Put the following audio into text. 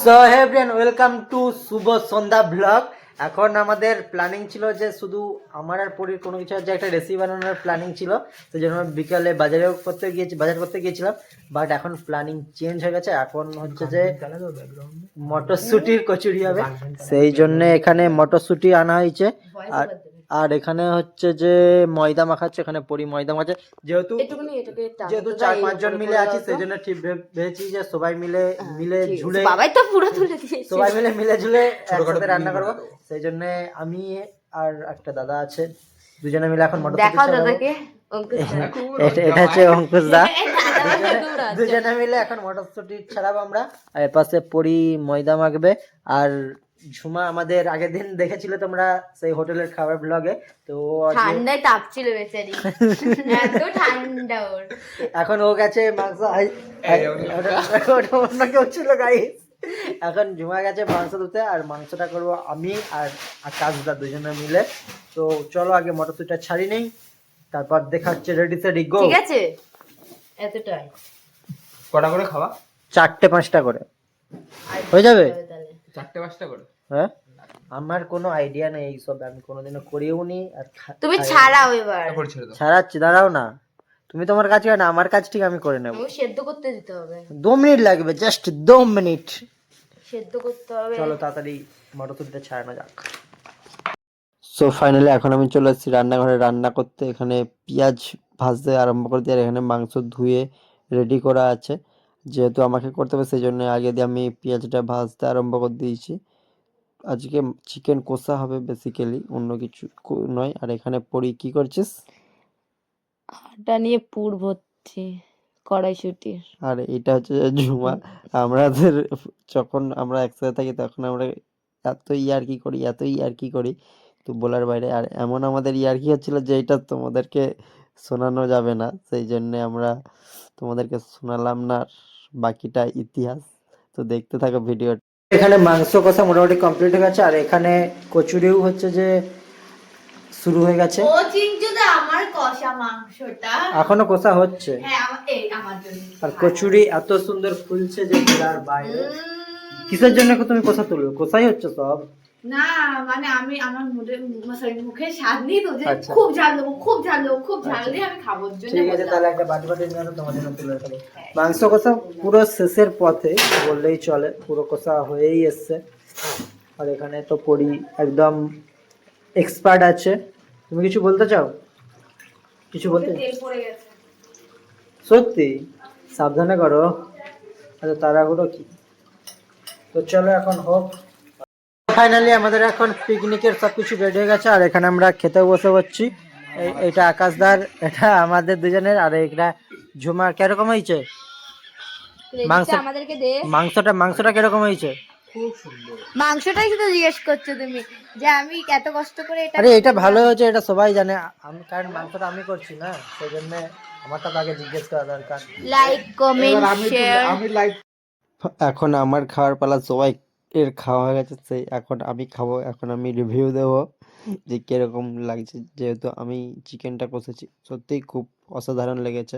So hey everyone, welcome to Shubho Sandhya blog. এখন আমাদের planning ছিল যে শুধু আমার আর পরীর কোনো কিছু যে একটা রেসিপি বানানোর প্ল্যানিং ছিল, সেই জন্য বিকালে বাজার করতে গিয়েছিলাম। বাট এখন প্ল্যানিং চেঞ্জ হয়ে গেছে, এখন হচ্ছে যে মটরশুটির কচুরি হবে, সেই জন্য এখানে মটরশুটি আনা হয়েছে। আর আর এখানে হচ্ছে যে ময়দা মাখাচ্ছে, এখানে পরি ময়দা মাখাচ্ছে। যেহেতু 4-5 জন মিলে আছি, সেই জন্য ঠিক ভেবেছি যে সবাই মিলে ঝুলে সবাই মিলে ঝুলে একসাথে রান্না করবো। সেই জন্য আমি আর একটা দাদা আছে, দুজনে মিলে এখন মটরশুটি এটা হচ্ছে অঙ্কুশ দা। দুজনে মিলে এখন মটরশুটি ছাড়াবো আমরা। আর এপাশে পরি ময়দা মাখবে। আর ঝুমা আমাদের আগের দিন দেখেছিল তোমরা সেই হোটেলের খাবার ব্লগে, তো ঠান্ডায় তাপছিল বেচারি, এত ঠান্ডা ওর। এখন ও গেছে মাংস অন্য কেউ ছিল গাইস। এখন ঝুমা গেছে মাংস ধুতে, আর মাংসটা করবো আমি আর আকাশদা দুজনে মিলে। তো চলো আগে মটরশুটিটা ছাড়ি নেই, তারপর দেখা হচ্ছে। রেডি সেডি গো। ঠিক আছে, এতটাই। কটা করে খাওয়া? 4-5টা করে হয়ে যাবে। 4-5টা করে? হ্যাঁ, আমার কোনো আইডিয়া নেই এইসব, আমি কোনোদিনও করিও নি। আর তুমি ছাড়াও এবার। ছাড়াচ্ছি, দাঁড়াও না, তুমি তোমার কাজ করে না, আমার কাজ ঠিক আমি করে নেবো। আমি সেদ্ধ করতে দিতে হবে, 2 মিনিট লাগবে, জাস্ট 2 মিনিট। সেদ্ধ করতে হবে। চলো তাড়াতাড়ি মটরশুটিটা ছাড়ানো যাক। সো ফাইনালি এখন আমি চলে এসেছি রান্নাঘরে রান্না করতে। এখানে পেঁয়াজ ভাজতে আরম্ভ করে দিয়ে, আর এখানে মাংস ধুয়ে রেডি করা আছে। যেহেতু আমাকে করতে হবে, সেই জন্য আগে দিয়ে আমি পেঁয়াজটা ভাজতে আরম্ভ করে দিয়েছি। আজকে চিকেন কষা হবে বেসিক্যালি, অন্য কিছু নয়। আর এখানে পড়ি কি করছিস? আটা নিয়ে পুর ভরছি কড়াইশুটির। আর এটা হচ্ছে ঝুমা। আমাদের যখন আমরা একসাথে থাকি তখন আমরা এত ইয়ার্কি করি তো বলার বাইরে। আর এমন আমাদের ইয়ার্কি হচ্ছিল যে এটা তোমাদেরকে শোনানো যাবে না, সেই জন্য আমরা তোমাদেরকে শোনালাম না। বাকিটা ইতিহাস, তো দেখতে থাকো ভিডিও। এখানে মাংস কষা মোটামুটি কমপ্লিট হয়ে গেছে, আর এখানে কচুরিও হচ্ছে যে শুরু হয়ে গেছে। ও চিংচুদা, আমার কষা মাংসটা এখনো কষা হচ্ছে। হ্যাঁ, আমার জন্য। আর কচুরি এত সুন্দর ফুলছে যে বলার বাইরে। কিসের জন্য তুমি কষা তুলবে? কষাই হচ্ছে সব না, মানে আমি আমার মুখে স্বাদ নেই তো, যে আচ্ছা। খুব ঝাল দেবো, খুব ঝাল দিয়ে আমি খাবোর জন্য। ঠিক আছে, তাহলে একটা বাটি নিয়ে আনো, তোমার জন্য তুলে রাখবো। মাংস কষা পুরো শেষের পথে বললেই চলে, পুরো কষা হয়েই এসছে। আর এখানে তো পড়ি একদম এক্সপার্ট আছে। তুমি কিছু বলতে চাও? কিছু বলতে? তেল পড়ে গেছে। সত্যি? সাবধানে করো। আচ্ছা, তাড়াহুড়ো কি? তো চলো এখন হোক। ফাইনালি আমাদের এখন পিকনিকের সবকিছু রেডি হয়ে গেছে, আর এখানে আমরা খেতে বসে পড়ছি। এটা আকাশদার, এটা আমাদের দুজনের, আর এটা ঝুমার। কিরকম হয়েছে আমাদেরকে দে। মাংসটা কিরকম হয়েছে? মাংসটাই শুধু জিজ্ঞেস করছো তুমি, যে আমি এত কষ্ট করে এটা। আরে এটা ভালো হয়েছে, এটা সবাই জানে। আমি কারণ মাংসটা আমি করছি না, সেই জন্য আমারটা আগে জিজ্ঞেস করা দরকার। Like, comment, share. এখন আমার খাওয়ার পালা, সবাই এর খাওয়া হয়ে গেছে, সেই এখন আমি খাবো। এখন আমি রিভিউ দেবো যে কিরকম লাগছে। যেহেতু আমি চিকেনটা কষেছি, সত্যিই খুব অসাধারণ লেগেছে।